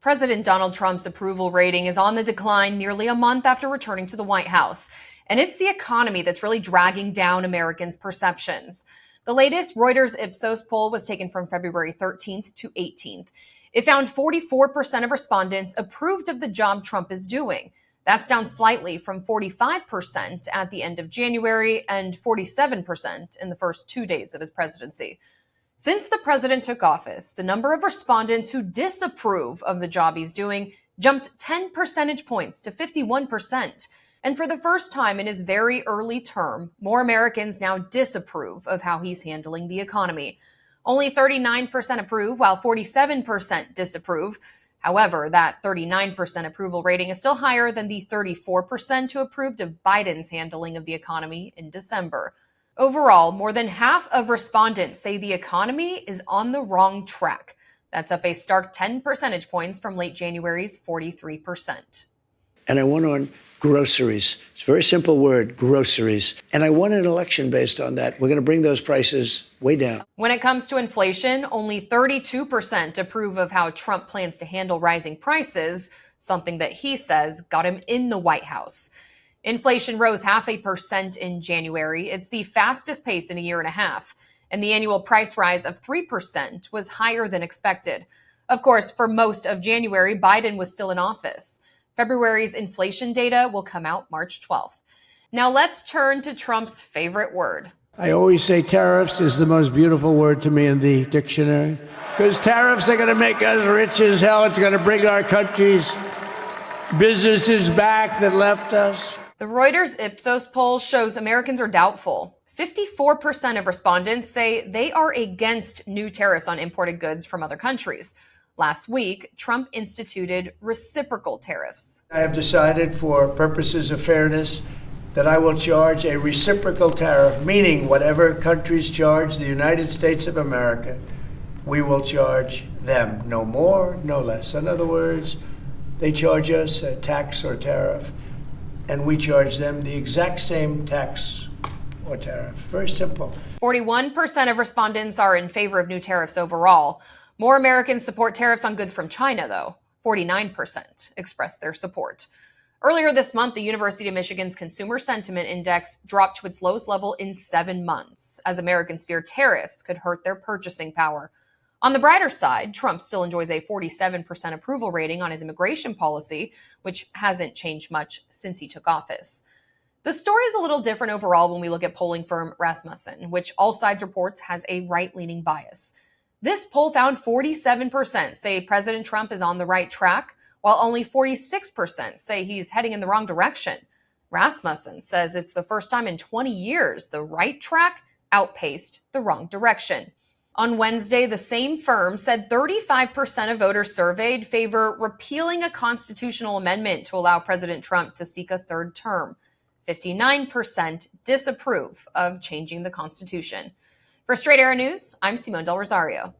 President Donald Trump's approval rating is on the decline nearly a month after returning to the White House. And it's the economy that's really dragging down Americans' perceptions. The latest Reuters Ipsos poll was taken from February 13th to 18th. It found 44% of respondents approved of the job Trump is doing. That's down slightly from 45% at the end of January and 47% in the first 2 days of his presidency. Since the president took office, the number of respondents who disapprove of the job he's doing jumped 10 percentage points to 51%. And for the first time in his very early term, more Americans now disapprove of how he's handling the economy. Only 39% approve, while 47% disapprove. However, that 39% approval rating is still higher than the 34% who approved of Biden's handling of the economy in December. Overall, more than half of respondents say the economy is on the wrong track. That's up a stark 10 percentage points from late January's 43%. And I won on groceries. It's a very simple word, groceries. And I won an election based on that. We're going to bring those prices way down. When it comes to inflation, only 32% approve of how Trump plans to handle rising prices, something that he says got him in the White House. Inflation rose 0.5% in January. It's the fastest pace in a year and a half. And the annual price rise of 3% was higher than expected. Of course, for most of January, Biden was still in office. February's inflation data will come out March 12th. Now let's turn to Trump's favorite word. I always say tariffs is the most beautiful word to me in the dictionary, because tariffs are going to make us rich as hell. It's going to bring our country's businesses back that left us. The Reuters Ipsos poll shows Americans are doubtful. 54% of respondents say they are against new tariffs on imported goods from other countries. Last week, Trump instituted reciprocal tariffs. I have decided, for purposes of fairness, that I will charge a reciprocal tariff, meaning whatever countries charge the United States of America, we will charge them. No more, no less. In other words, they charge us a tax or tariff, and we charge them the exact same tax or tariff. Very simple. 41% of respondents are in favor of new tariffs overall. More Americans support tariffs on goods from China, though. 49% expressed their support. Earlier this month, the University of Michigan's Consumer Sentiment Index dropped to its lowest level in 7 months, as Americans fear tariffs could hurt their purchasing power. On the brighter side, Trump still enjoys a 47% approval rating on his immigration policy, which hasn't changed much since he took office. The story is a little different overall when we look at polling firm Rasmussen, which all sides reports has a right-leaning bias. This poll found 47% say President Trump is on the right track, while only 46% say he's heading in the wrong direction. Rasmussen says it's the first time in 20 years the right track outpaced the wrong direction. On Wednesday, the same firm said 35% of voters surveyed favor repealing a constitutional amendment to allow President Trump to seek a third term. 59% disapprove of changing the Constitution. For Straight Arrow News, I'm Simone Del Rosario.